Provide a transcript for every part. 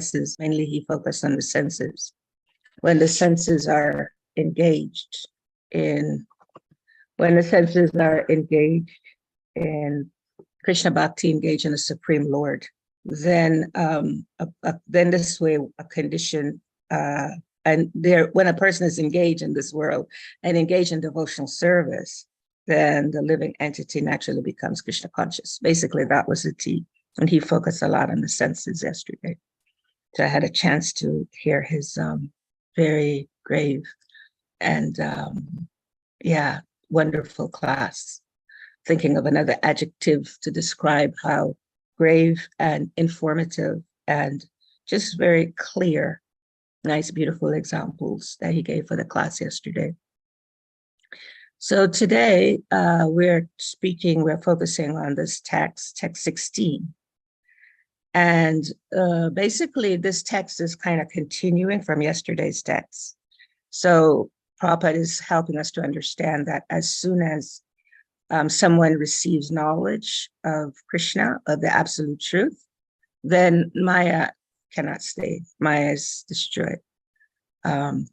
senses, mainly he focused on the senses. When the senses are engaged in, when the senses are engaged in Krishna Bhakti, engaged in the Supreme Lord, then then this way a condition, and there, when a person is engaged in this world and engaged in devotional service, then the living entity naturally becomes Krishna conscious. Basically, that was the T. And he focused a lot on the senses yesterday. So I had a chance to hear his very grave and wonderful class. Thinking of another adjective to describe how grave and informative and just very clear, nice, beautiful examples that he gave for the class yesterday. So today we're focusing on this text 16. And basically this text is kind of continuing from yesterday's text. So Prabhupada is helping us to understand that as soon as someone receives knowledge of Krishna, of the absolute truth, then Maya cannot stay. Maya is destroyed,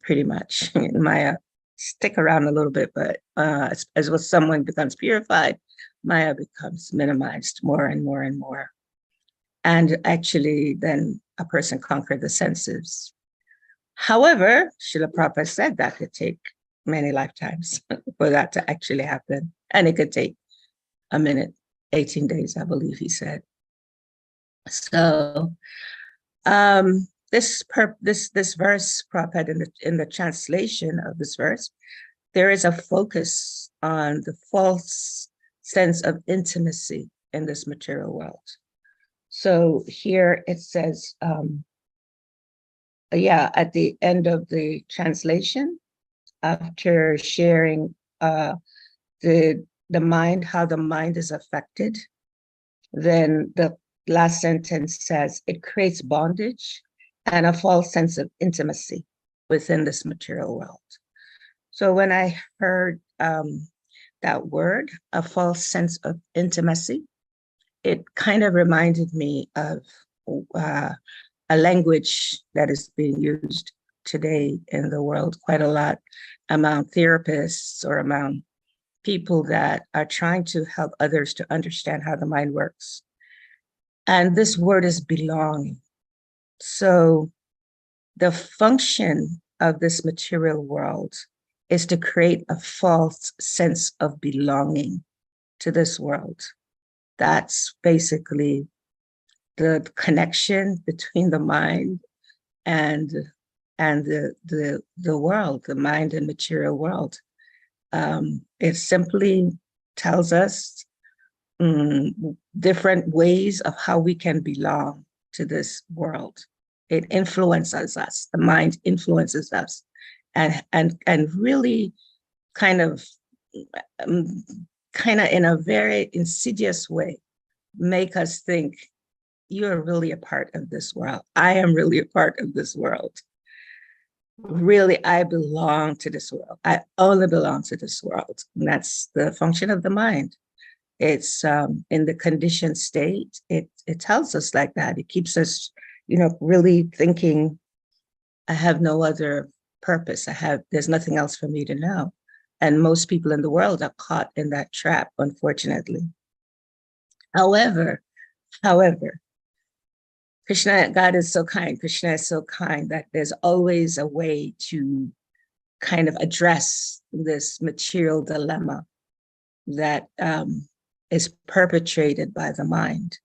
pretty much. Maya stick around a little bit, but as someone becomes purified, Maya becomes minimized more and more and more. And actually, then a person conquered the senses. However, Srila Prabhupada said that could take many lifetimes for that to actually happen. And it could take a minute, 18 days, I believe he said. So this verse, Prabhupada, in the translation of this verse, there is a focus on the false sense of intimacy in this material world. So here it says, at the end of the translation, after sharing the mind, how the mind is affected, then the last sentence says it creates bondage and a false sense of intimacy within this material world. So when I heard that word, a false sense of intimacy, it kind of reminded me of a language that is being used today in the world quite a lot among therapists or among people that are trying to help others to understand how the mind works. And this word is belonging. So the function of this material world is to create a false sense of belonging to this world. That's basically the connection between the mind and the world, the mind and material world. It simply tells us different ways of how we can belong to this world. It influences us. The mind influences us, and really kind of in a very insidious way, make us think you're really a part of this world. I am really a part of this world. Really, I belong to this world. I only belong to this world. And that's the function of the mind. It's in the conditioned state. It tells us like that. It keeps us, really thinking, I have no other purpose. There's nothing else for me to know. And most people in the world are caught in that trap, unfortunately. However, Krishna, God is so kind. Krishna is so kind that there's always a way to kind of address this material dilemma that is perpetrated by the mind.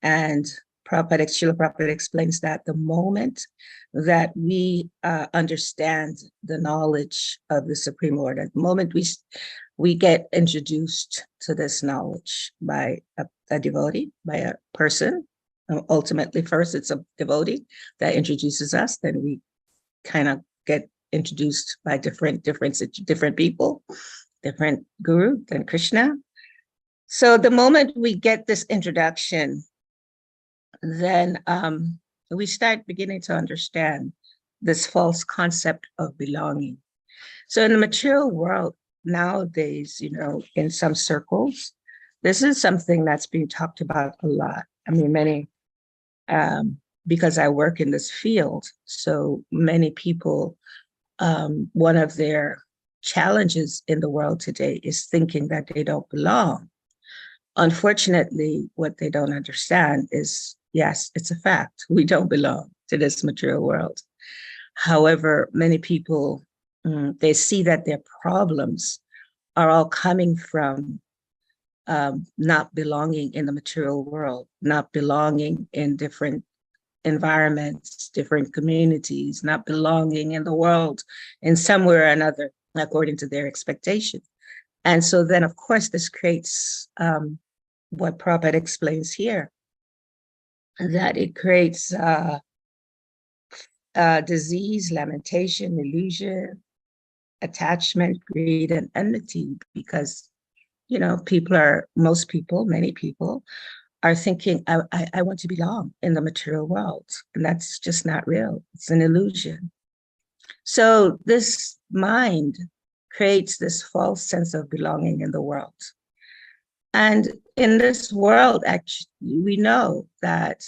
And Srila Prabhupada explains that the moment that we understand the knowledge of the Supreme Lord, at the moment we get introduced to this knowledge by a devotee, by a person. Ultimately, first it's a devotee that introduces us, then we kind of get introduced by different people, different guru, then Krishna. So the moment we get this introduction, then we start beginning to understand this false concept of belonging. So in the material world nowadays, in some circles, this is something that's being talked about a lot. I mean, because I work in this field, so many people, one of their challenges in the world today is thinking that they don't belong. Unfortunately, what they don't understand is, yes, it's a fact. We don't belong to this material world. However, many people, they see that their problems are all coming from not belonging in the material world, not belonging in different environments, different communities, not belonging in the world in some way or another, according to their expectation. And so then, of course, this creates what Prabhupada explains here, that it creates disease, lamentation, illusion, attachment, greed, and enmity, because, you know, most people, many people are thinking, I want to belong in the material world. And that's just not real. It's an illusion. So this mind creates this false sense of belonging in the world. And in this world, actually, we know that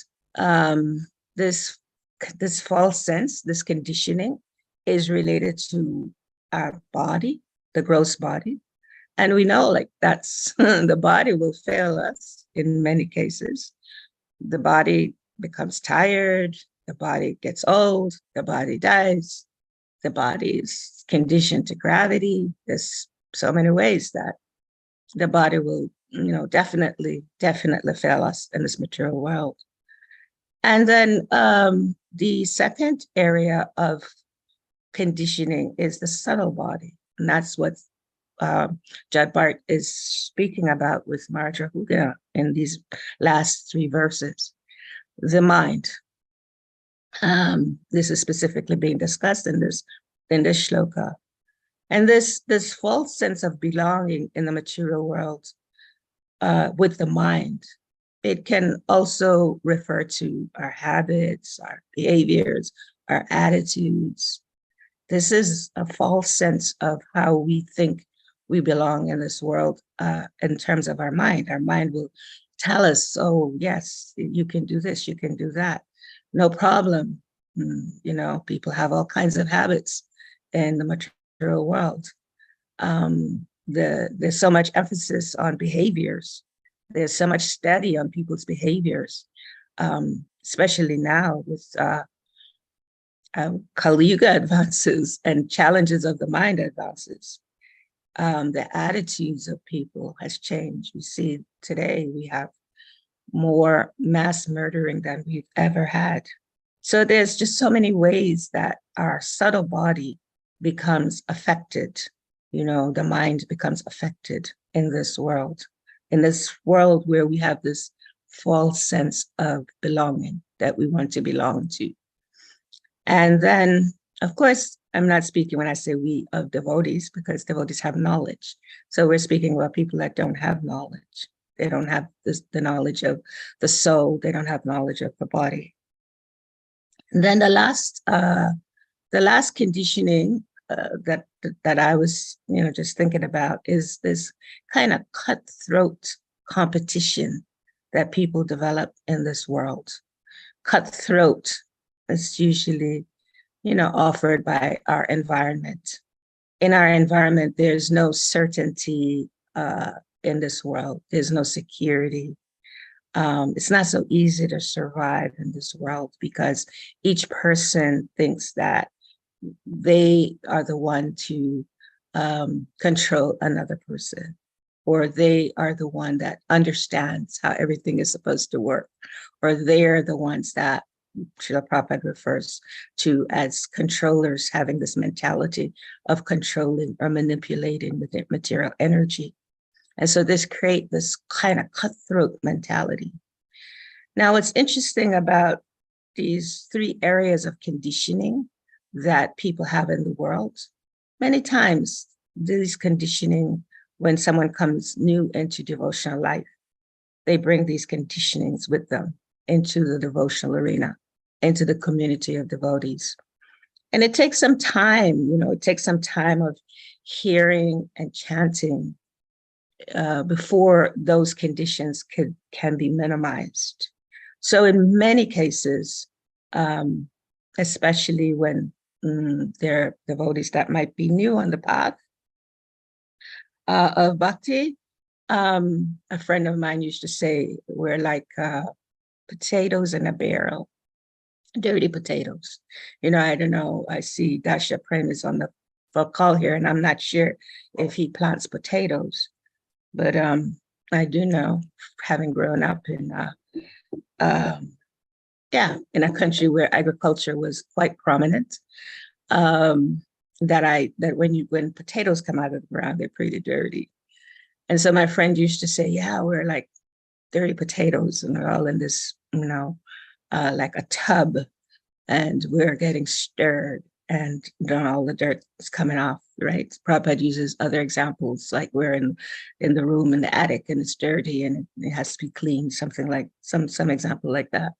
this false sense, this conditioning, is related to our body, the gross body. And we know, like, that's the body will fail us in many cases. The body becomes tired, the body gets old, the body dies, the body is conditioned to gravity. There's so many ways that the body will, you know, definitely fail us in this material world. And then the second area of conditioning is the subtle body. And that's what Jada is speaking about with Rahugana in these last three verses. The mind. This is specifically being discussed in this shloka. And this false sense of belonging in the material world with the mind, it can also refer to our habits, our behaviors, our attitudes. This is a false sense of how we think we belong in this world in terms of our mind. Our mind will tell us, oh, yes, you can do this, you can do that. No problem. You know, people have all kinds of habits in the material world. There's so much emphasis on behaviors. There's so much study on people's behaviors, especially now with Kali Yuga advances and challenges of the mind advances. The attitudes of people has changed. We see today we have more mass murdering than we've ever had. So there's just so many ways that our subtle body becomes affected. You know, the mind becomes affected in this world where we have this false sense of belonging, that we want to belong to. And then, of course, I'm not speaking when I say we of devotees, because devotees have knowledge. So we're speaking about people that don't have knowledge. They don't have the knowledge of the soul. They don't have knowledge of the body. And then the last conditioning that I was, you know, just thinking about is this kind of cutthroat competition that people develop in this world. Cutthroat is usually, you know, offered by our environment. In our environment, there's no certainty in this world. There's no security. It's not so easy to survive in this world because each person thinks that they are the one to control another person, or they are the one that understands how everything is supposed to work, or they're the ones that Srila Prabhupada refers to as controllers, having this mentality of controlling or manipulating with their material energy. And so this creates this kind of cutthroat mentality. Now, what's interesting about these three areas of conditioning that people have in the world, many times these conditioning, when someone comes new into devotional life, they bring these conditionings with them into the devotional arena, into the community of devotees. And it takes some time, you know, it takes some time of hearing and chanting before those conditions can be minimized. So in many cases, especially when there are devotees that might be new on the path of bhakti. A friend of mine used to say, we're like potatoes in a barrel, dirty potatoes. I don't know. I see Dasha Prem is on the call here, and I'm not sure if he plants potatoes, but I do know, having grown up in in a country where agriculture was quite prominent, that when potatoes come out of the ground, they're pretty dirty. And so my friend used to say, yeah, we're like dirty potatoes, and they're all in this, like a tub, and we're getting stirred, and all the dirt is coming off, right? Prabhupada uses other examples, like we're in the room in the attic, and it's dirty, and it has to be cleaned, something like some example like that.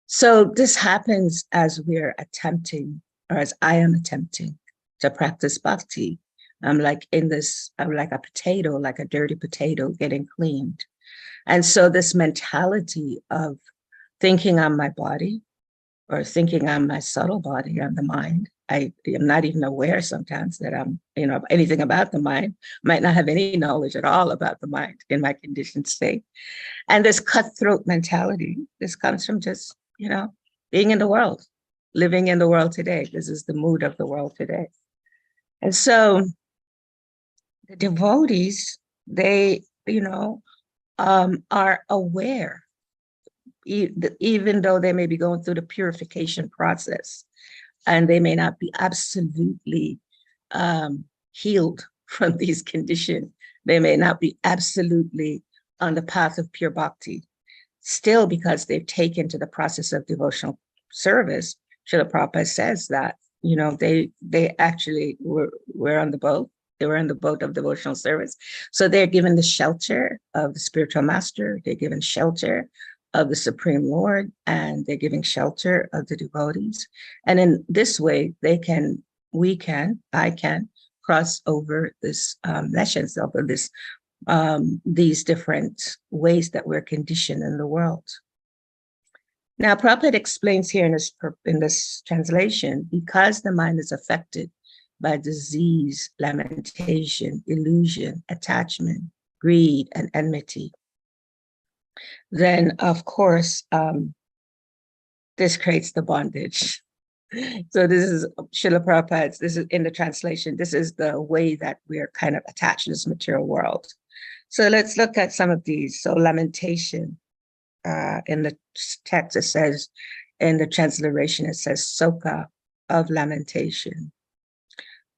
So this happens as we're attempting, or as I am attempting to practice bhakti. I'm like a potato, like a dirty potato getting cleaned. And so this mentality of thinking I'm my body, or thinking I'm my subtle body, I'm the mind. I am not even aware sometimes that I'm, anything about the mind, might not have any knowledge at all about the mind in my conditioned state. And this cutthroat mentality, this comes from just, being in the world, living in the world today. This is the mood of the world today. And so the devotees, they, are aware, even though they may be going through the purification process, and they may not be absolutely healed from these conditions. They may not be absolutely on the path of pure bhakti. Still, because they've taken to the process of devotional service, Srila Prabhupada says that, they actually were on the boat. They were in the boat of devotional service. So they're given the shelter of the spiritual master. They're given shelter of the Supreme Lord, and they're giving shelter of the devotees. And in this way, I can cross over this meshes over these different ways that we're conditioned in the world. Now, Prabhupada explains here in this translation, because the mind is affected by disease, lamentation, illusion, attachment, greed, and enmity, then of course, this creates the bondage. So this is Srila Prabhupada's, this is in the translation, this is the way that we're kind of attached to this material world. So let's look at some of these. So lamentation, in the text, it says, in the transliteration, it says soka, of lamentation.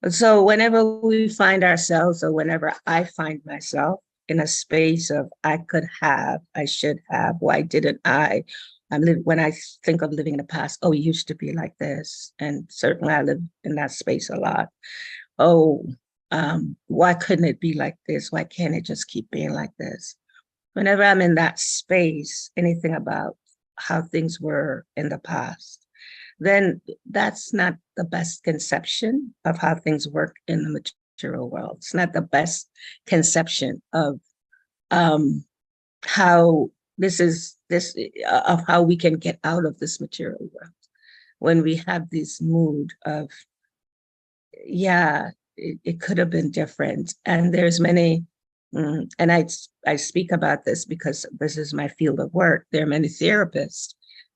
So whenever we find ourselves, or whenever I find myself in a space of I could have, I should have, why didn't I? When I think of living in the past, it used to be like this. And certainly I live in that space a lot. Why couldn't it be like this? Why can't it just keep being like this? Whenever I'm in that space, anything about how things were in the past, then that's not the best conception of how things work in the material world. It's not the best conception of how of how we can get out of this material world when we have this mood of, it could have been different. And there's many, and I speak about this because this is my field of work. There are many therapists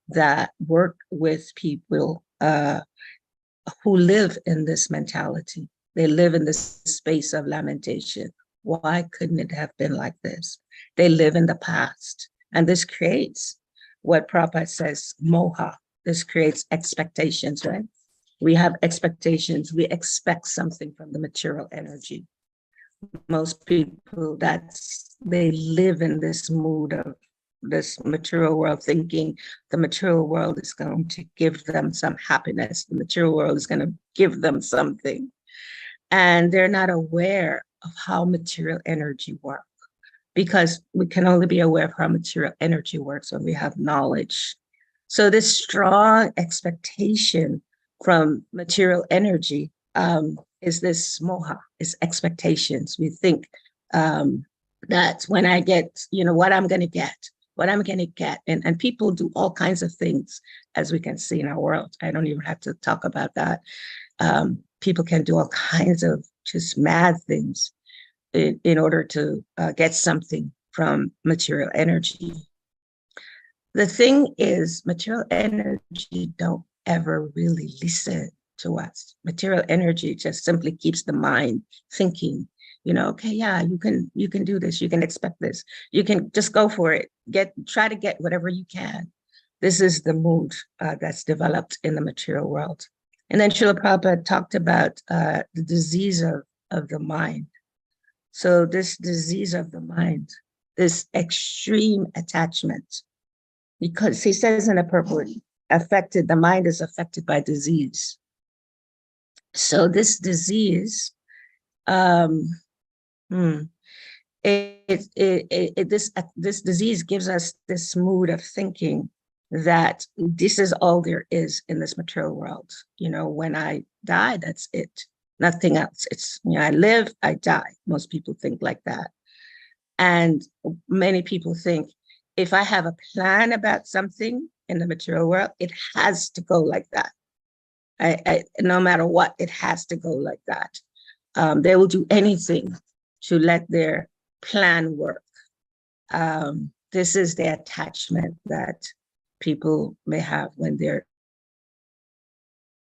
that work with people who live in this mentality. They live in this space of lamentation. Why couldn't it have been like this? They live in the past. And this creates what Prabhupada says, moha. This creates expectations, right? We have expectations. We expect something from the material energy. Most people, they live in this mood of this material world, thinking the material world is going to give them some happiness. The material world is going to give them something. And they're not aware of how material energy works, because we can only be aware of how material energy works when we have knowledge. So this strong expectation from material energy is this moha, is expectations. We think that when I get, what I'm going to get, what I'm going to get. And people do all kinds of things, as we can see in our world. I don't even have to talk about that. People can do all kinds of just mad things in order to get something from material energy. The thing is, material energy don't ever really listen to us. Material energy just simply keeps the mind thinking, okay, yeah, you can do this, you can expect this, you can just go for it, try to get whatever you can. This is the mood that's developed in the material world. And then Srila Prabhupada talked about the disease of the mind. So this disease of the mind, this extreme attachment, because he says in the purport, the mind is affected by disease. So this disease, this disease gives us this mood of thinking that this is all there is in this material world. When I die, that's it, nothing else. It's, I live, I die. Most people think like that. And many people think, if I have a plan about something in the material world, it has to go like that. No matter what, it has to go like that. They will do anything to let their plan work. This is the attachment that people may have when they're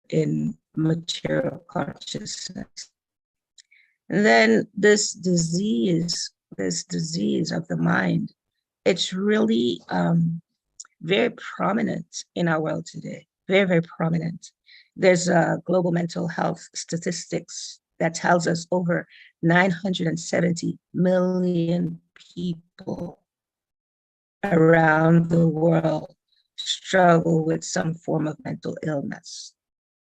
in material consciousness. And then this disease of the mind, it's really very prominent in our world today, very, very prominent. There's global mental health statistics that tells us over 970 million people around the world struggle with some form of mental illness.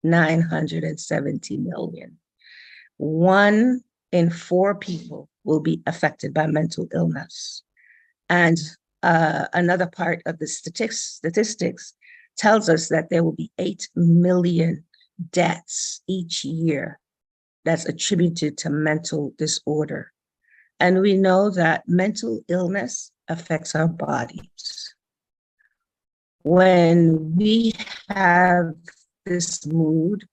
970 million. 1 in 4 people will be affected by mental illness. And another part of the statistics tells us that there will be 8 million deaths each year that's attributed to mental disorder. And we know that mental illness affects our bodies. When we have this mood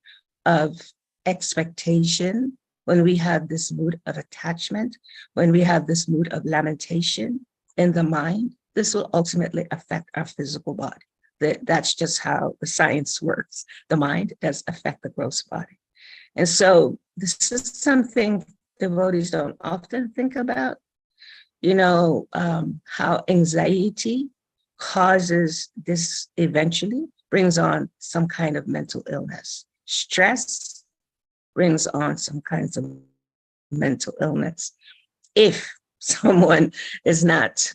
of expectation, when we have this mood of attachment, when we have this mood of lamentation in the mind, this will ultimately affect our physical body. That's just how the science works. The mind does affect the gross body. And so this is something devotees don't often think about, how anxiety causes this, eventually brings on some kind of mental illness. Stress brings on some kinds of mental illness. If someone is not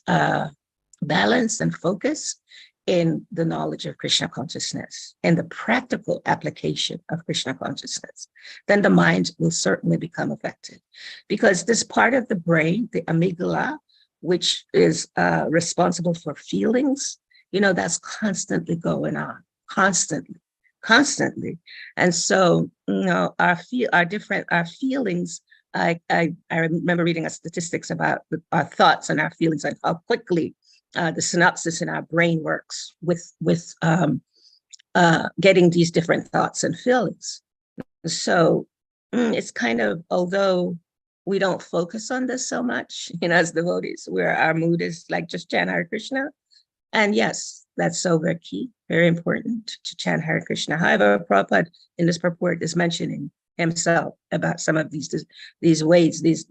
balanced and focused in the knowledge of Krishna consciousness and the practical application of Krishna consciousness, then the mind will certainly become affected. Because this part of the brain, the amygdala, which is responsible for feelings, that's constantly going on, constantly. And so, our feelings, I remember reading statistics about our thoughts and our feelings and how quickly the synapses in our brain works with getting these different thoughts and feelings. So it's kind of, although we don't focus on this so much, as devotees, where our mood is like just chant Hare Krishna. And yes, that's so very key, very important to chant Hare Krishna. However, Prabhupada in this purport is mentioning himself about some of these ways, these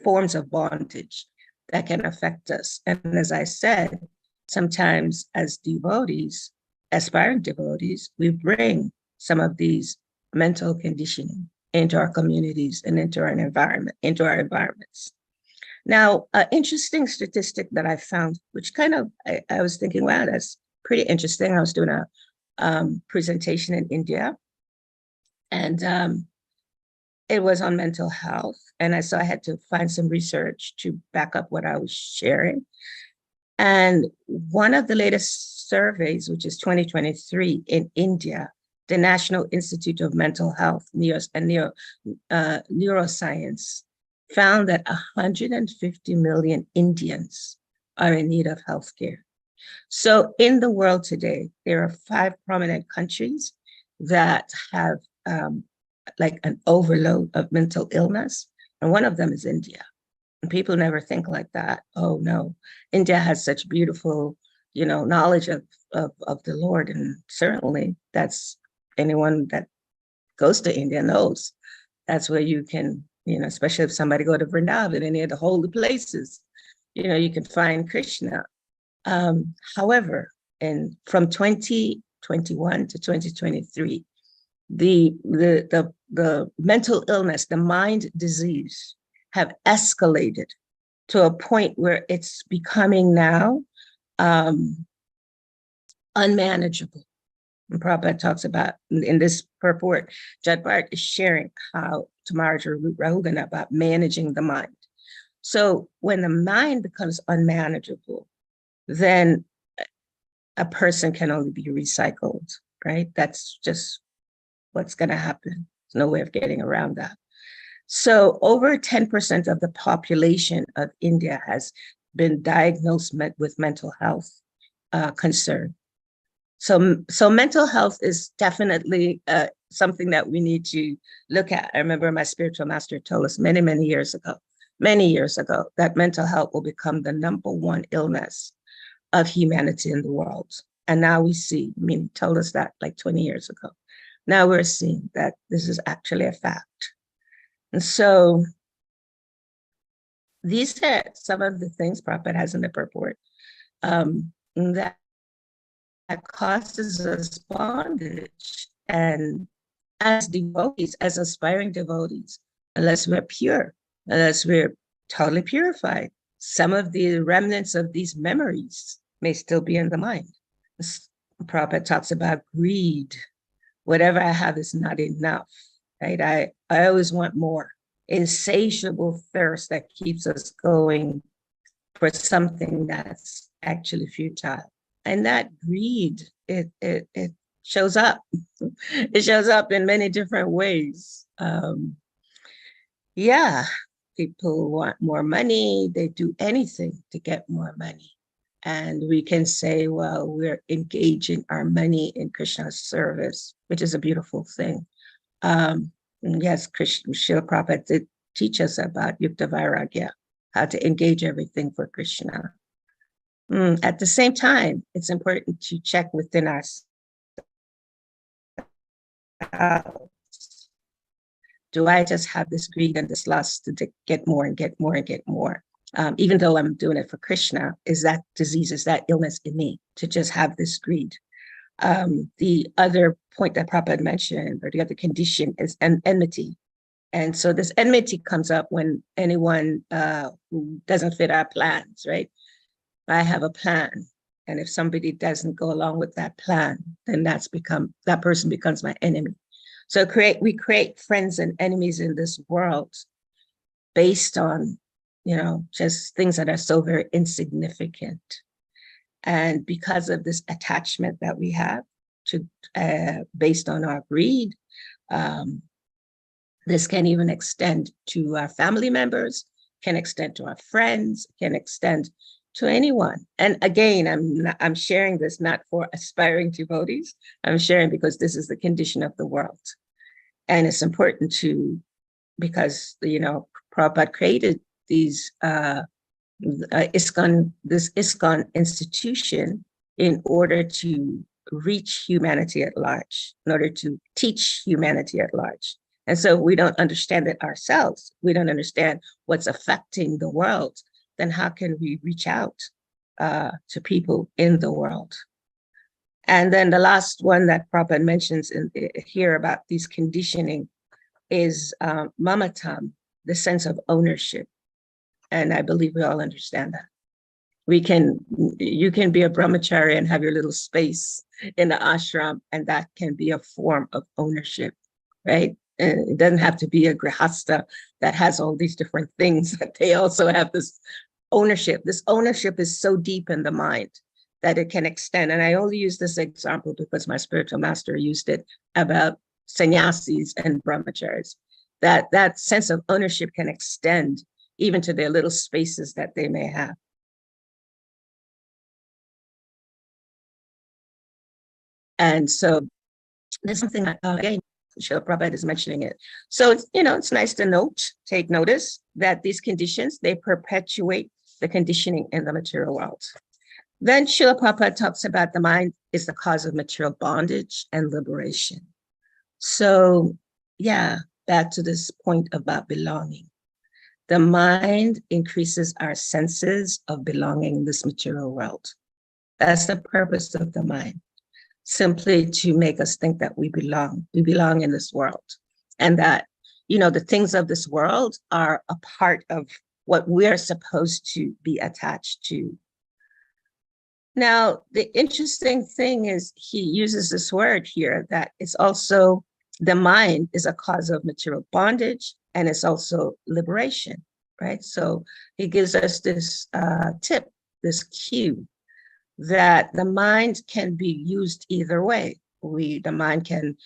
forms of bondage that can affect us. And as I said, sometimes as devotees, aspiring devotees, we bring some of these mental conditioning into our communities and into our environments. Now, an interesting statistic that I found, which kind of, I was thinking, wow, that's pretty interesting. I was doing a presentation in India, and it was on mental health. And so I had to find some research to back up what I was sharing. And one of the latest surveys, which is 2023 in India, the National Institute of Mental Health and Neuroscience, found that 150 million Indians are in need of healthcare. So in the world today, there are 5 prominent countries that have like an overload of mental illness. And one of them is India. And people never think like that. Oh no, India has such beautiful, knowledge of the Lord. And certainly that's anyone that goes to India knows that's where you can, especially if somebody go to Vrindavan, any of the holy places, you can find Krishna. However, from 2021 to 2023, the mental illness, the mind disease have escalated to a point where it's becoming now unmanageable. And Prabhupada talks about in this purport, Jadbart is sharing how tomorrow's Rahugana about managing the mind. So when the mind becomes unmanageable, then a person can only be recycled, right? That's just what's going to happen. There's no way of getting around that. So over 10% of the population of India has been diagnosed with mental health concern. So mental health is definitely something that we need to look at. I remember my spiritual master told us many years ago, that mental health will become the #1 illness of humanity in the world. And now we see, he told us that like 20 years ago. Now we're seeing that this is actually a fact. And so these are some of the things Prabhupada has in the purport that causes us bondage. And as devotees, as aspiring devotees, unless we're pure, unless we're totally purified, some of the remnants of these memories may still be in the mind. Prabhupada talks about greed. Whatever I have is not enough, right? I always want more. Insatiable thirst that keeps us going for something that's actually futile. And that greed, it shows up. It shows up in many different ways. People want more money. They do anything to get more money. And we can say, well, we're engaging our money in Krishna's service, which is a beautiful thing. Yes, Srila Prabhupada did teach us about Yukta Vairagya, how to engage everything for Krishna. At the same time, it's important to check within ourselves. Do I just have this greed and this lust to get more and get more and get more? Even though I'm doing it for Krishna, is that disease, is that illness in me to just have this greed? The other point that Prabhupada mentioned, or the other condition, is enmity. And so this enmity comes up when anyone who doesn't fit our plans, right? I have a plan, and if somebody doesn't go along with that plan, then that person becomes my enemy. So we create friends and enemies in this world based on, just things that are so very insignificant. And because of this attachment that we have to based on our greed, this can even extend to our family members, can extend to our friends, can extend to anyone. And again, I'm sharing this not for aspiring devotees. I'm sharing because this is the condition of the world. And it's important because, Prabhupada created these this ISKCON institution in order to reach humanity at large, in order to teach humanity at large. And so we don't understand it ourselves. We don't understand what's affecting the world. Then how can we reach out to people in the world? And then the last one that Prabhupada mentions here about these conditioning is mamatam, the sense of ownership. And I believe we all understand that. You can be a brahmachari and have your little space in the ashram, and that can be a form of ownership, right? And it doesn't have to be a grihasta that has all these different things, that they also have this ownership. This ownership is so deep in the mind that it can extend. And I only use this example because my spiritual master used it about sannyasis and brahmacharis, that sense of ownership can extend even to their little spaces that they may have. And so there's something that, again, Srila Prabhupada is mentioning it. So, it's nice to take notice that these conditions, they perpetuate the conditioning in the material world. Then Srila Prabhupada talks about the mind is the cause of material bondage and liberation. So, yeah, back to this point about belonging. The mind increases our senses of belonging in this material world. That's the purpose of the mind, simply to make us think that we belong in this world, and that, the things of this world are a part of what we're supposed to be attached to. Now, the interesting thing is he uses this word here that it's also, the mind is a cause of material bondage, and it's also liberation, right? So he gives us this tip, this cue, that the mind can be used either way. The mind can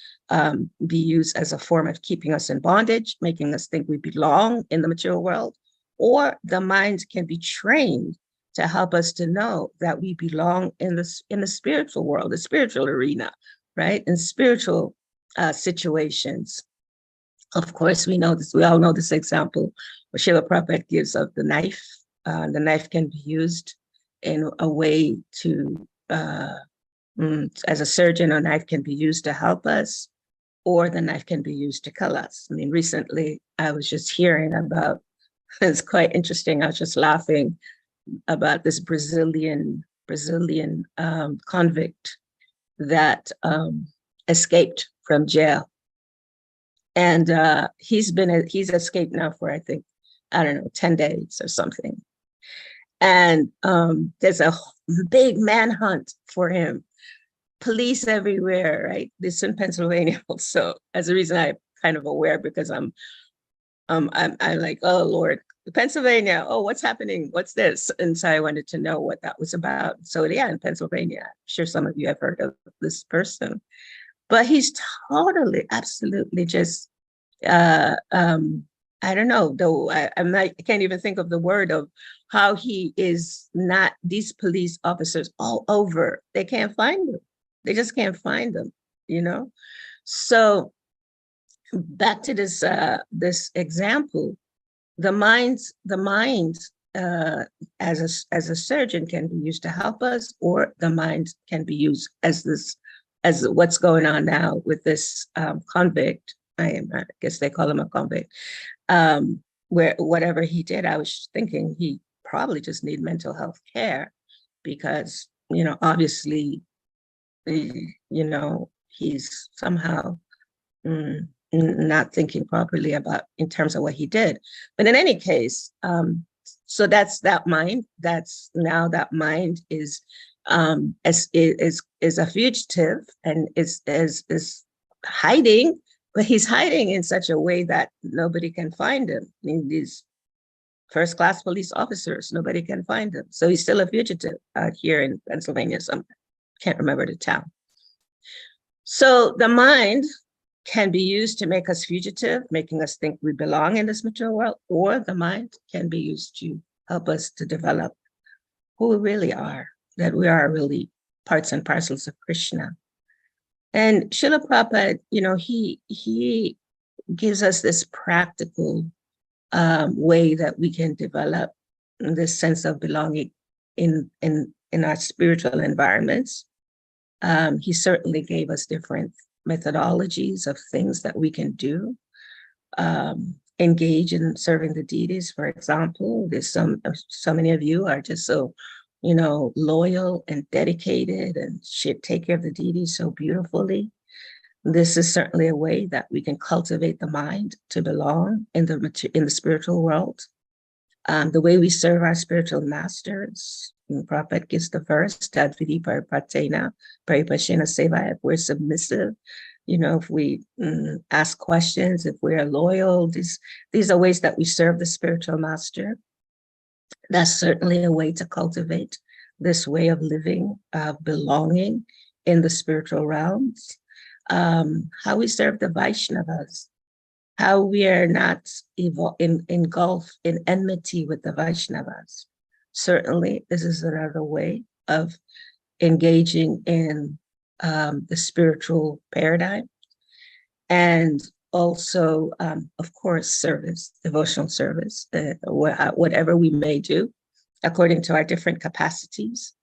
be used as a form of keeping us in bondage, making us think we belong in the material world, or the mind can be trained to help us to know that we belong in the spiritual world, the spiritual arena, right? In spiritual situations. Of course, we all know this example where Srila Prabhupada gives of the knife. The knife can be used in a way to, as a surgeon, a knife can be used to help us, or the knife can be used to kill us. I mean, recently I was just hearing about, it's quite interesting, I was just laughing about this Brazilian convict that escaped from jail. And he's escaped now for, I think, 10 days or something. And there's a big manhunt for him. Police everywhere, right? This is in Pennsylvania. So as a reason I'm kind of aware, because I'm like, oh Lord, Pennsylvania, oh, what's happening? What's this? And so I wanted to know what that was about. So yeah, in Pennsylvania, I'm sure some of you have heard of this person, but he's totally, absolutely just, I don't know, though I can't even think of the word of how he is not, these police officers all over, they can't find him. They just can't find them, So back to this example, the mind as a surgeon can be used to help us, or the mind can be used as what's going on now with this convict. I guess they call him a convict. Where whatever he did, I was thinking he probably just need mental health care, because obviously, he's somehow not thinking properly about in terms of what he did. But in any case, so that's that mind. That's now that mind is a fugitive and is hiding, but he's hiding in such a way that nobody can find him. I mean, these first-class police officers, nobody can find him. So he's still a fugitive out here in Pennsylvania somewhere. Can't remember the town. So the mind can be used to make us fugitive, making us think we belong in this material world, or the mind can be used to help us to develop who we really are, that we are really parts and parcels of Krishna. And Srila Prabhupada, he gives us this practical way that we can develop this sense of belonging in our spiritual environments. He certainly gave us different methodologies of things that we can do. Engage in serving the deities, for example. There's so many of you are just so, loyal and dedicated and should take care of the deities so beautifully. This is certainly a way that we can cultivate the mind to belong in the spiritual world. The way we serve our spiritual masters, the Prabhupada gives the verse, Tadvidi Paripatena, Paripashena Seva, if we're submissive, if we ask questions, if we're loyal, these are ways that we serve the spiritual master. That's certainly a way to cultivate this way of living, belonging in the spiritual realms. How we serve the Vaishnavas, how we are not engulfed in enmity with the Vaishnavas. Certainly, this is another way of engaging in the spiritual paradigm, and also, of course, service, devotional service, whatever we may do according to our different capacities.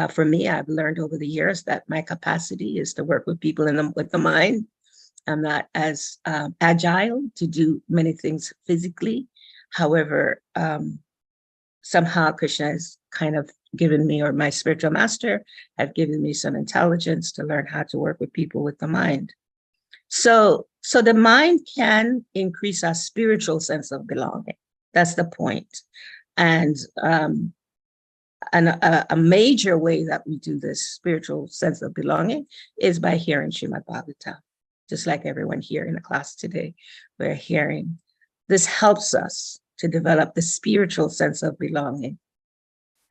For me, I've learned over the years that my capacity is to work with people with the mind. I'm not as agile to do many things physically. However, somehow Krishna has kind of given me, or my spiritual master have given me some intelligence to learn how to work with people with the mind. So the mind can increase our spiritual sense of belonging. That's the point. And a major way that we do this spiritual sense of belonging is by hearing Srimad Bhagavatam. Just like everyone here in the class today, we're hearing. This helps us to develop the spiritual sense of belonging.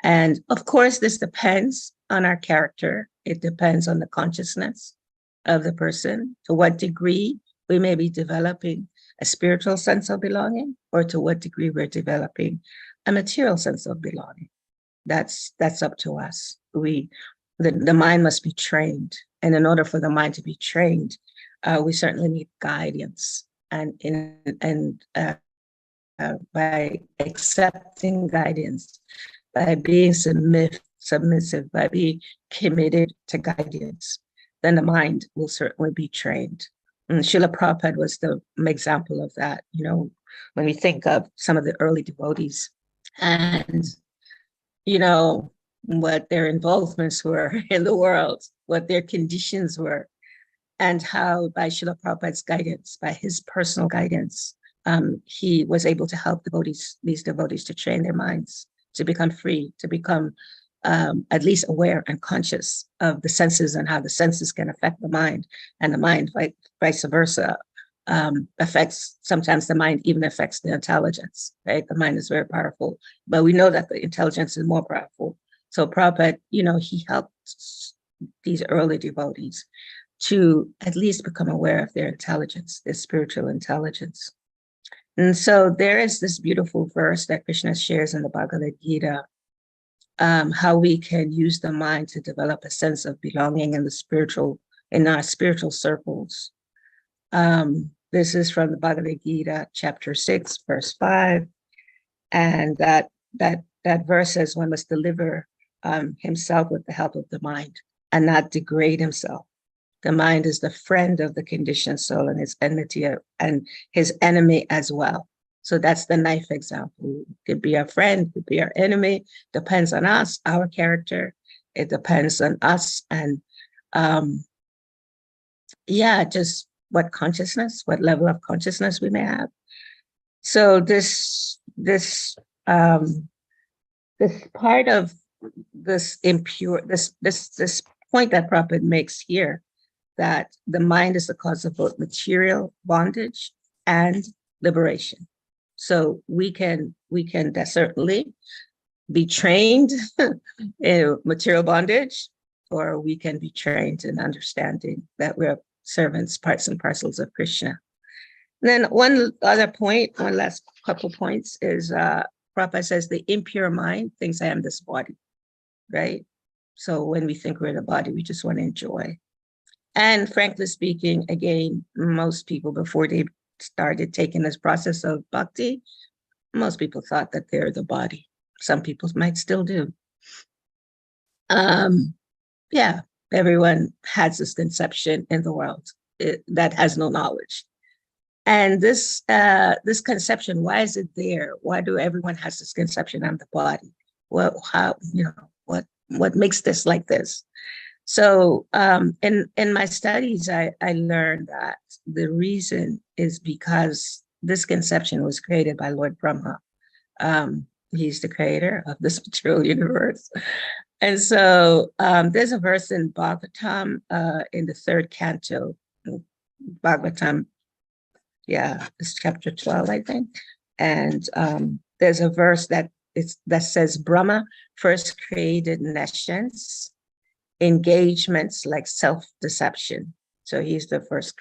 And of course, this depends on our character. It depends on the consciousness of the person, to what degree we may be developing a spiritual sense of belonging, or to what degree we're developing a material sense of belonging. That's up to us. The mind must be trained. And in order for the mind to be trained, we certainly need guidance. And by accepting guidance, by being submissive, by being committed to guidance, then the mind will certainly be trained. And Srila Prabhupada was the example of that. You know, when we think of some of the early devotees and, you know, what their involvements were in the world, what their conditions were, and how by Srila Prabhupada's guidance, by his personal guidance, he was able to help these devotees to train their minds, to become free, to become at least aware and conscious of the senses and how the senses can affect the mind, and the mind, like vice versa, affects, sometimes the mind even affects the intelligence, right? The mind is very powerful, but we know that the intelligence is more powerful. So Prabhupada, you know, he helped these early devotees to at least become aware of their intelligence, their spiritual intelligence. And so there is this beautiful verse that Krishna shares in the Bhagavad Gita, how we can use the mind to develop a sense of belonging in our spiritual circles. This is from the Bhagavad Gita, chapter 6, verse 5. And that verse says one must deliver himself with the help of the mind and not degrade himself. The mind is the friend of the conditioned soul and his enmity and his enemy as well. So that's the knife example. It could be our friend, could be our enemy, depends on us, our character. It depends on us. And just what consciousness, what level of consciousness we may have. So this part of this impure, this point that Prabhupada makes here, that the mind is the cause of both material bondage and liberation. So we can certainly be trained in material bondage, or we can be trained in understanding that we're servants, parts and parcels of Krishna. And then one last couple points is Prabhupada says the impure mind thinks I am this body, right? So when we think we're the body, we just want to enjoy. And frankly speaking, again, most people, before they started taking this process of bhakti, most people thought that they're the body. Some people might still do. Everyone has this conception in the world that has no knowledge. And this conception, why is it there? Why do everyone has this conception I'm the body? Well, what makes this like this? So in my studies, I learned that the reason is because this conception was created by Lord Brahma. He's the creator of this material universe. And so there's a verse in Bhagavatam in the third canto, Bhagavatam, it's chapter 12, I think. And there's a verse that says Brahma first created nescience, engagements like self-deception. So he's the first,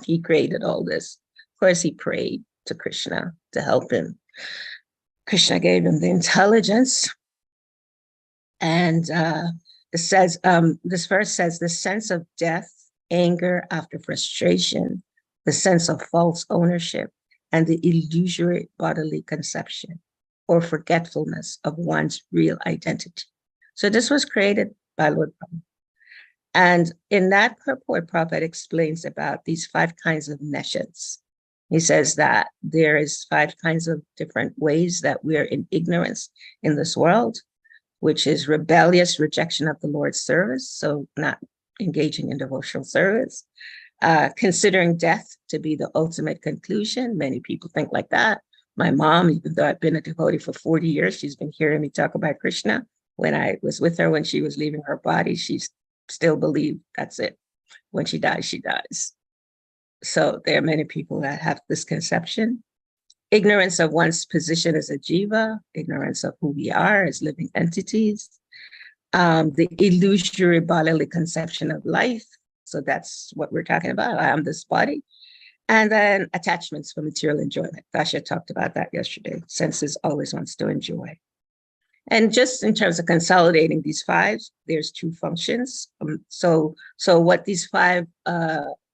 he created all this. Of course, he prayed to Krishna to help him. Krishna gave him the intelligence. And It says, this verse says, the sense of death, anger after frustration, the sense of false ownership, and the illusory bodily conception or forgetfulness of one's real identity. So this was created by Lord Brahma. And in that purport, Prabhupada explains about these 5 kinds of nescience. He says that there is 5 kinds of different ways that we are in ignorance in this world, which is rebellious rejection of the Lord's service, so not engaging in devotional service, considering death to be the ultimate conclusion. Many people think like that. My mom, even though I've been a devotee for 40 years, she's been hearing me talk about Krishna. When I was with her, when she was leaving her body, she still believed that's it. When she dies, she dies. So there are many people that have this conception. Ignorance of one's position as a jiva, ignorance of who we are as living entities, the illusory bodily conception of life. So that's what we're talking about. I am this body. And then attachments for material enjoyment. Dasha talked about that yesterday. Senses always wants to enjoy. And just in terms of consolidating these 5, there's 2 functions. So what these 5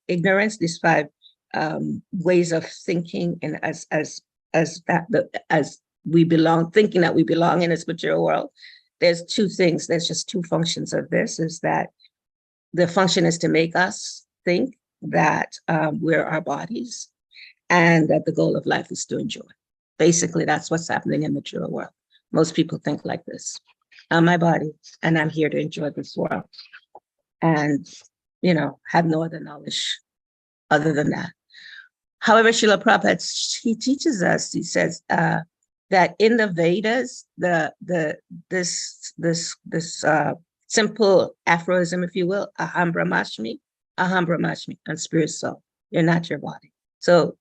ignorance, these 5 ways of thinking, and as we belong, thinking that we belong in this material world, there's 2 things. There's just 2 functions of this, is that the function is to make us think that we're our bodies and that the goal of life is to enjoy. Basically, that's what's happening in the material world. Most people think like this. I'm my body and I'm here to enjoy this world. And, have no other knowledge other than that. However, Srila Prabhupada, he teaches us, he says that in the Vedas, this simple aphorism, if you will, aham brahmasmi, and spirit soul. You're not your body. So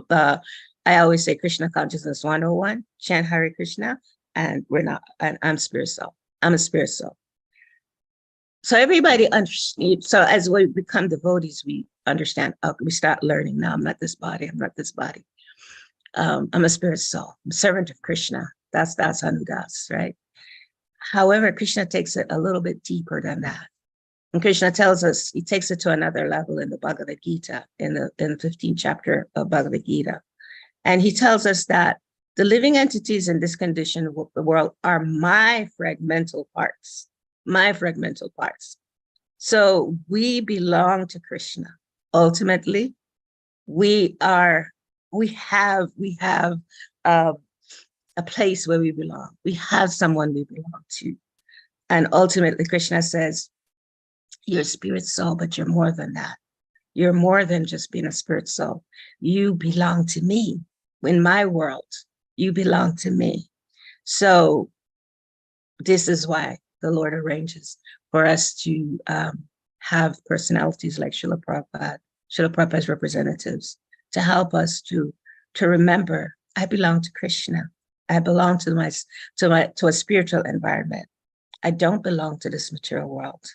I always say Krishna Consciousness 101, chant Hare Krishna, and I'm spirit soul. I'm a spirit soul. So everybody understands. So as we become devotees, we understand, we start learning now, I'm not this body, I'm not this body. I'm a spirit soul, I'm a servant of Krishna. That's Anudas, right? However, Krishna takes it a little bit deeper than that. And Krishna tells us, he takes it to another level in the Bhagavad Gita, in the 15th chapter of Bhagavad Gita. And he tells us that the living entities in this condition of the world are my fragmental parts. So we belong to Krishna. Ultimately, we have a place where we belong. We have someone we belong to. And ultimately, Krishna says, you're a spirit soul, but you're more than that. You're more than just being a spirit soul. You belong to me. In my world, you belong to me. So this is why the Lord arranges for us to have personalities like Srila Prabhupada's representatives, to help us to remember, I belong to Krishna. I belong to a spiritual environment. I don't belong to this material world.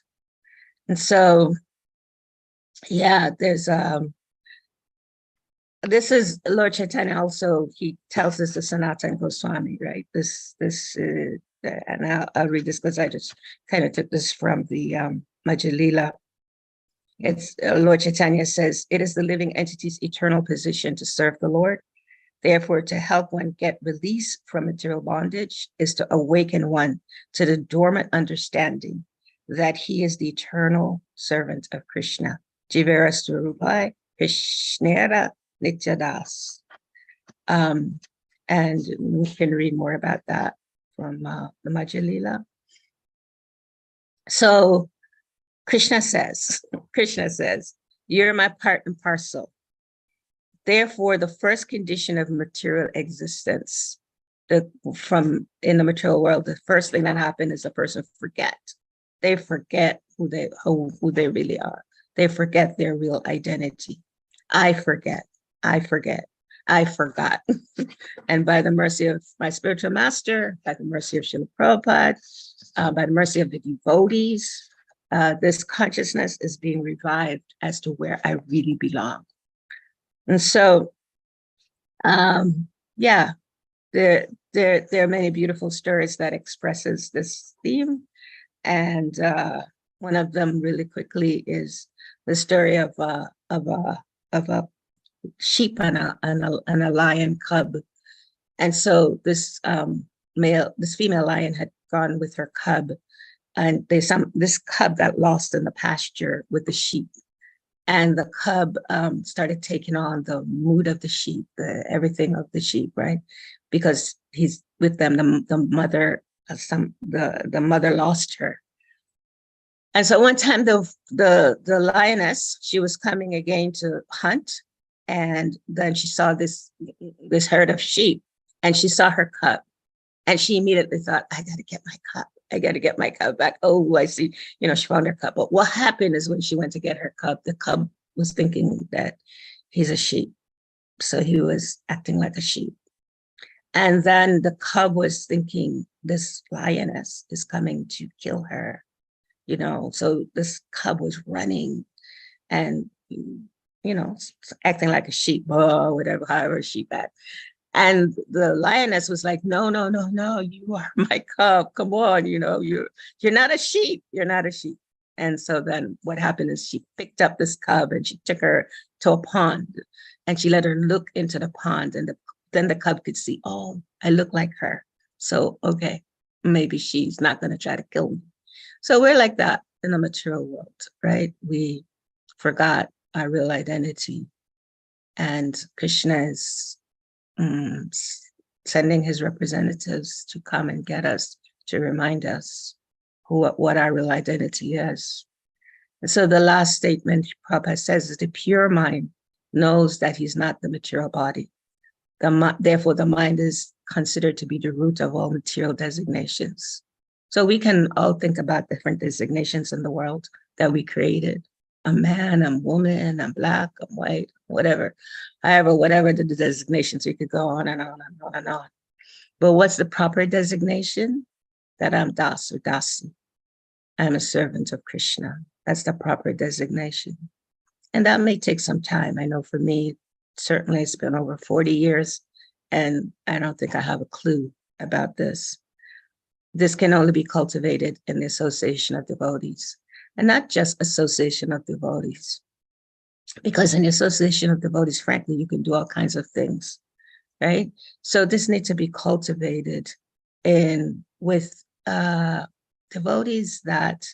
And so, yeah, there's this is Lord Chaitanya also, he tells us the Sanatana Goswami, right? And I'll read this because I just kind of took this from the Vraja-Lila. It's Lord Chaitanya says, it is the living entity's eternal position to serve the Lord. Therefore, to help one get release from material bondage is to awaken one to the dormant understanding that he is the eternal servant of Krishna. Jivera Swarupai, Krishnera Nityadas. And we can read more about that from the Vraja-Lila. So Krishna says, you're my part and parcel. Therefore, the first condition of material existence, in the material world, the first thing that happens is a person forget. They forget who they really are. They forget their real identity. I forgot. And by the mercy of my spiritual master, by the mercy of Srila Prabhupada, by the mercy of the devotees, this consciousness is being revived as to where I really belong. And so, yeah, there are many beautiful stories that expresses this theme. And one of them really quickly is the story of a sheep and a lion cub. And so this female lion had gone with her cub, and this cub got lost in the pasture with the sheep. And the cub started taking on the mood of the sheep, everything of the sheep, right? Because he's with them. The mother lost her, and so one time the lioness, she was coming again to hunt, and then she saw this herd of sheep, and she saw her cub, and she immediately thought, I got to get my cub. I got to get my cub back. Oh, I see. She found her cub. But what happened is when she went to get her cub, the cub was thinking that he's a sheep. So he was acting like a sheep. And then the cub was thinking this lioness is coming to kill her. So this cub was running and, acting like a sheep or whatever, however sheep act. And the lioness was like, no, no, no, no, you are my cub. Come on, you're not a sheep. You're not a sheep. And so then what happened is she picked up this cub and she took her to a pond, and she let her look into the pond, and then the cub could see, oh, I look like her. So, okay, maybe she's not going to try to kill me. So we're like that in the material world, right? We forgot our real identity, and Krishna is sending his representatives to come and get us, to remind us what our real identity is. And so the last statement Prabhupada says is the pure mind knows that he's not the material body. Therefore, the mind is considered to be the root of all material designations. So we can all think about different designations in the world that we created. I'm man, I'm woman, I'm black, I'm white, whatever. However, whatever the designations, we could go on and on and on and on. But what's the proper designation? That I'm Das or Dasi. I'm a servant of Krishna. That's the proper designation. And that may take some time. I know for me, certainly it's been over 40 years, and I don't think I have a clue about this. This can only be cultivated in the association of devotees. And not just association of devotees, because in the association of devotees, frankly, you can do all kinds of things, right? So this needs to be cultivated with devotees that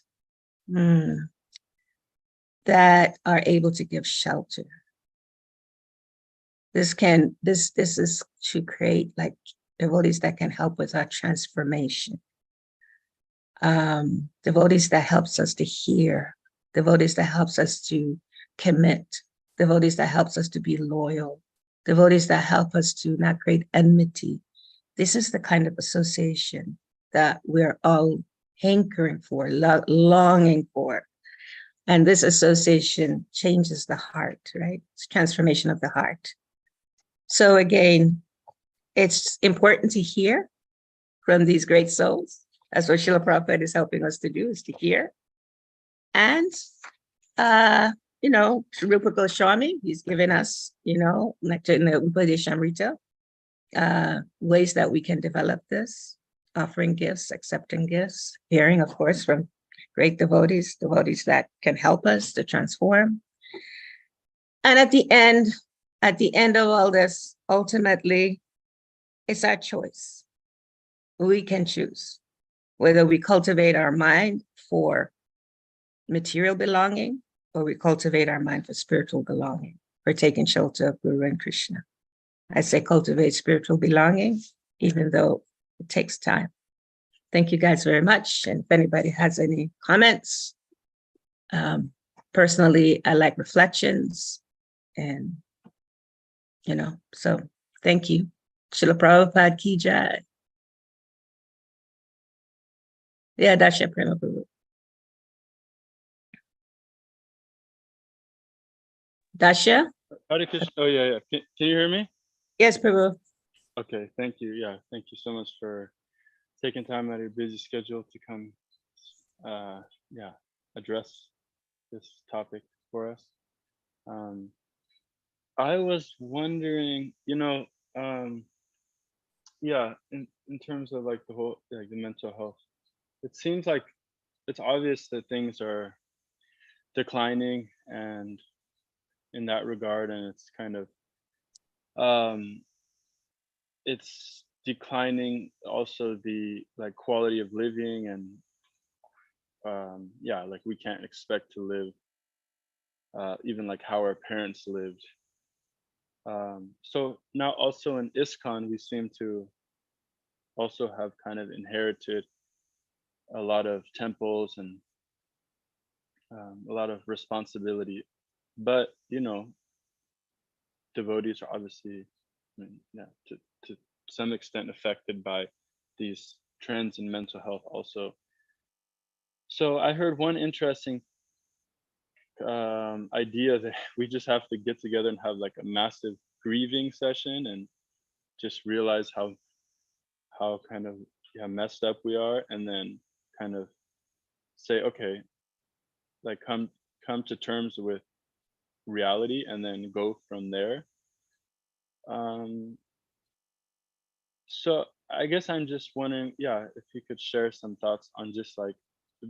are able to give shelter. This is to create like devotees that can help with our transformation. Devotees that helps us to hear, devotees that helps us to commit, devotees that helps us to be loyal, devotees that help us to not create enmity. This is the kind of association that we're all hankering for, longing for. And this association changes the heart, right? It's transformation of the heart. So again, it's important to hear from these great souls. That's what Srila Prabhupada is helping us to do, is to hear. And, Rupa Goswami, he's given us, like in the Upadeshamrita, ways that we can develop this, offering gifts, accepting gifts, hearing, of course, from great devotees that can help us to transform. And at the end of all this, ultimately, it's our choice. We can choose whether we cultivate our mind for material belonging or we cultivate our mind for spiritual belonging, for taking shelter of Guru and Krishna. I say cultivate spiritual belonging, even though it takes time. Thank you guys very much. And if anybody has any comments, personally, I like reflections and, so thank you. Srila Prabhupada ki jai. Yeah, Dasha Prema Prabhu. Dasha? Hare Krishna. Oh, yeah. Can you hear me? Yes, Prabhu. Okay, thank you. Yeah, thank you so much for taking time out of your busy schedule to come, address this topic for us. I was wondering, in terms of like the whole, like the mental health, it seems like it's obvious that things are declining, and in that regard, and it's kind of um it's declining also the like quality of living, and yeah, like we can't expect to live even like how our parents lived. So now also in ISKCON we seem to also have kind of inherited a lot of temples and a lot of responsibility, but you know, devotees are obviously, I mean, yeah, to some extent affected by these trends in mental health also. So I heard one interesting idea that we just have to get together and have like a massive grieving session and just realize how kind of, yeah, messed up we are, and then kind of say, okay, like come to terms with reality and then go from there. Um, so I guess I'm just wondering, yeah, if you could share some thoughts on just like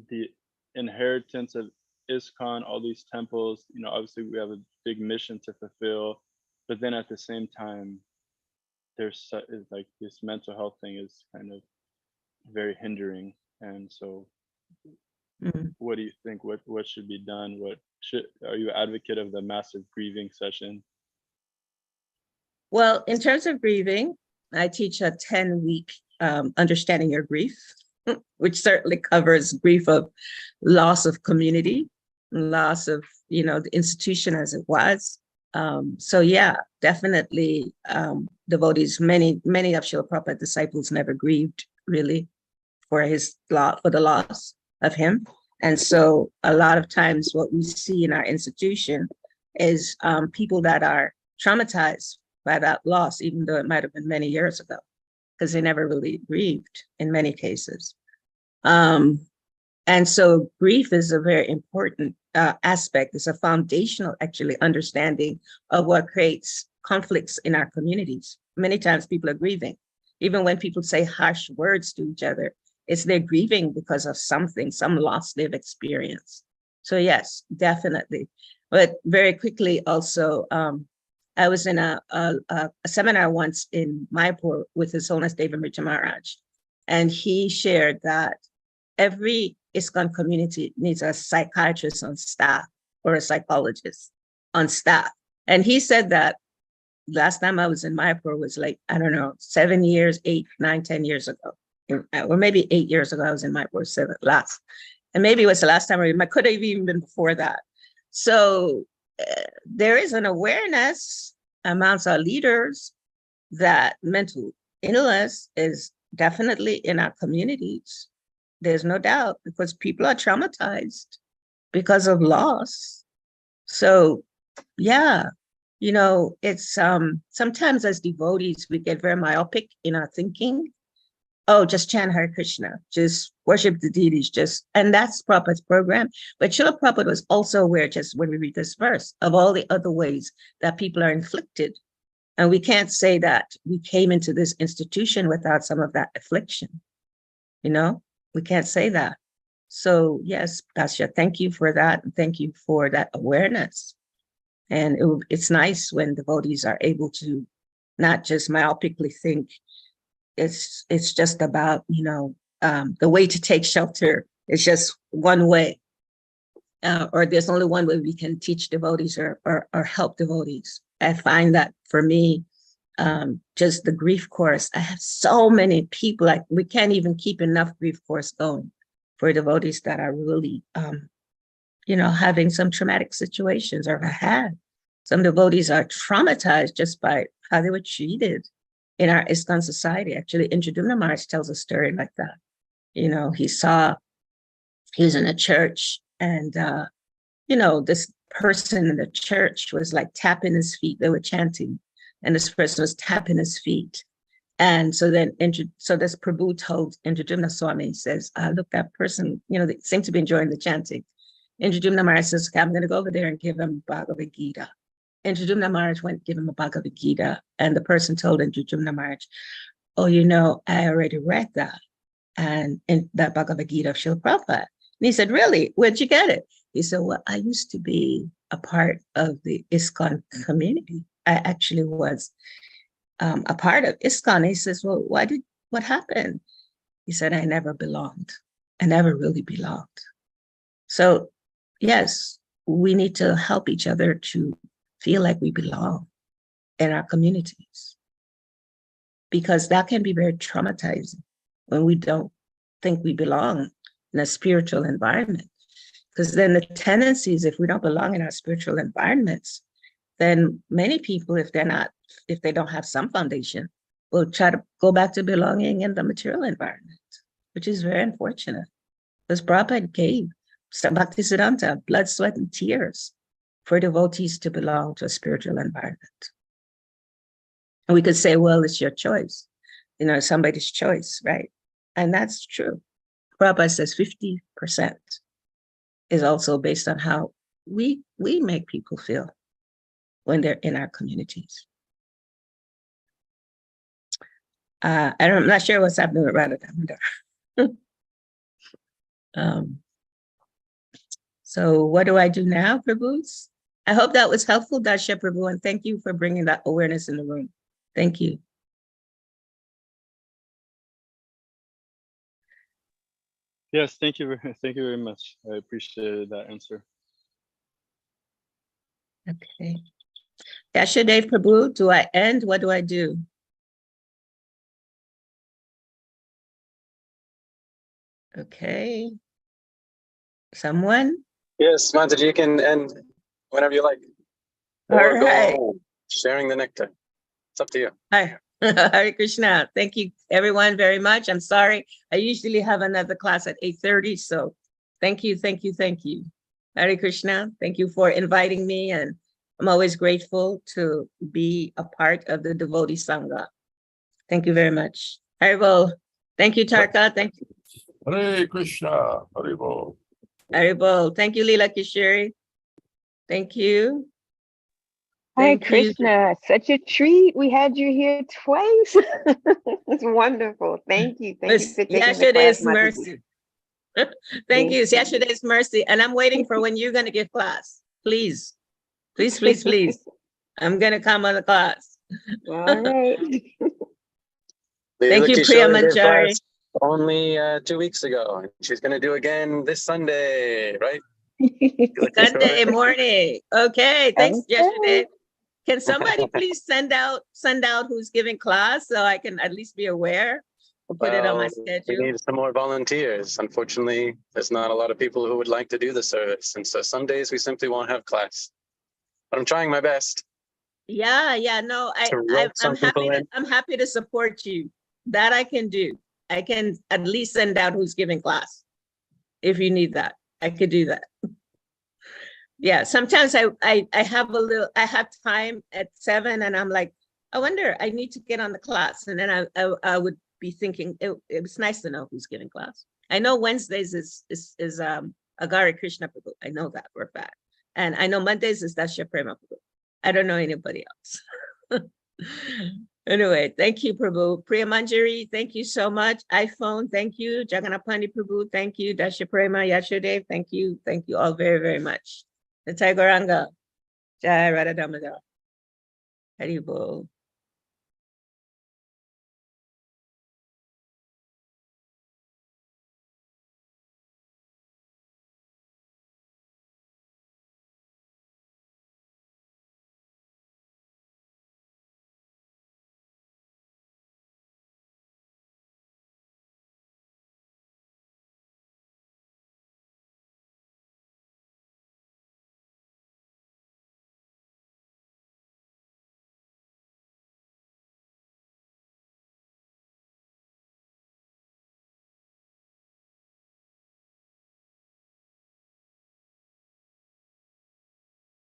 the inheritance of ISKCON, all these temples. You know, obviously we have a big mission to fulfill, but then at the same time, is like this mental health thing is kind of very hindering. And so, Mm. what do you think? What should be done? What should Are you an advocate of the massive grieving session? Well, in terms of grieving, I teach a 10-week understanding your grief, which certainly covers grief of loss of community, loss of, the institution as it was. So yeah, definitely devotees, many of Srila Prabhupada disciples never grieved really for the loss of him. And so a lot of times what we see in our institution is people that are traumatized by that loss, even though it might have been many years ago, because they never really grieved in many cases. And so grief is a very important aspect. It's a foundational, actually, understanding of what creates conflicts in our communities. Many times people are grieving. Even when people say harsh words to each other, it's they're grieving because of something, some loss they've experienced. So yes, definitely. But very quickly also, I was in a seminar once in Mayapur with His Holiness Devi Maharaj, and he shared that every ISKCON community needs a psychiatrist on staff or a psychologist on staff. And he said that last time I was in Mayapur was like, I don't know, 7 years, 8, 9, 10 years ago. Or maybe 8 years ago, I was in Mayapur last. And maybe it was the last time I could have even been before that. So there is an awareness amongst our leaders that mental illness is definitely in our communities. There's no doubt, because people are traumatized because of loss. So yeah, it's sometimes as devotees, we get very myopic in our thinking. Oh, just chant Hare Krishna, just worship the deities, and that's Prabhupada's program. But Srila Prabhupada was also aware, just when we read this verse, of all the other ways that people are inflicted. And we can't say that we came into this institution without some of that affliction. We can't say that. So yes, Dasha, thank you for that. And thank you for that awareness. And it's nice when devotees are able to not just myopically think it's just about, the way to take shelter is just one way, or there's only one way we can teach devotees or help devotees. I find that for me, just the grief course, I have so many people, like we can't even keep enough grief course going for devotees that are really, having some traumatic situations or have had. Some devotees are traumatized just by how they were treated in our ISKCON society. Actually, Indradyumna Maharaj tells a story like that. He was in a church, and this person in the church was like tapping his feet. They were chanting, and this person was tapping his feet. And so then, this Prabhu told Indradyumna Swami, he says, look, that person, they seem to be enjoying the chanting. Indradyumna Maharaj says, okay, I'm going to go over there and give him Bhagavad Gita. Indradyumna Maharaj went to give him a Bhagavad Gita, and the person told Indradyumna Maharaj, oh, I already read that, and in that Bhagavad Gita of Srila Prabhupada. And he said, really? Where'd you get it? He said, well, I used to be a part of the ISKCON community. I actually was a part of ISKCON. He says, well, what happened? He said, I never belonged. I never really belonged. So yes, we need to help each other to feel like we belong in our communities, because that can be very traumatizing when we don't think we belong in a spiritual environment. Because then the tendencies, if we don't belong in our spiritual environments, then many people, if they don't have some foundation, will try to go back to belonging in the material environment, which is very unfortunate. Because Prabhupada gave Bhaktisiddhanta blood, sweat, and tears for devotees to belong to a spiritual environment. And we could say, well, it's your choice, somebody's choice, right? And that's true. Prabhupada says 50% is also based on how we make people feel when they're in our communities. I'm not sure what's happening with Radha. So what do I do now, Prabhus? I hope that was helpful, Dasha Prabhu, and thank you for bringing that awareness in the room. Thank you. Yes, thank you very much. I appreciated that answer. Okay. Dasha Dev Prabhu, do I end? What do I do? Okay. Someone? Yes, Mataji, you can end whenever you like. All Or right. go sharing the nectar. It's up to you. Hi. Hare Krishna. Thank you, everyone, very much. I'm sorry. I usually have another class at 8:30, so thank you, thank you, thank you. Hare Krishna. Thank you for inviting me, and I'm always grateful to be a part of the devotee Sangha. Thank you very much. Haribol. Thank you, Tarka. Thank you. Hare Krishna. Haribol. Haribol. Thank you, Leela Kishori. Thank you. Hi, Thank you. Krishna. Such a treat. We had you here twice. It's wonderful. Thank you. Thank you for taking the class, Yesterday's Mataji. mercy. Thank you. It's yesterday's mercy. And I'm waiting for when you're going to give class. Please, please, please, please. I'm going to come on the class. All right. Thank you, Priya Manjari. Only 2 weeks ago. She's going to do again this Sunday, right? Sunday morning. Okay. Thanks, Okay. yesterday. Can somebody please send out who's giving class so I can at least be aware? I'll put it on my schedule. We need some more volunteers. Unfortunately, there's not a lot of people who would like to do the service. And so some days we simply won't have class. But I'm trying my best. Yeah, no, I'm happy to support you. That I can do. I can at least send out who's giving class. If you need that, I could do that. Yeah, sometimes I have time at 7 and I'm like, I wonder, I need to get on the class. And then I would be thinking it was nice to know who's giving class. I know Wednesdays is Agari Krishna Prabhu. I know that for a fact. And I know Mondays is Dasya Prema Prabhu. I don't know anybody else. Anyway, thank you, Prabhu. Priya Manjari, thank you so much. iPhone, thank you. Jagannathani Prabhu, thank you. Dasya Prema, Yashodev, thank you. Thank you all very, very much. The Tigeranga, Jai Radha Damodar. Haribol.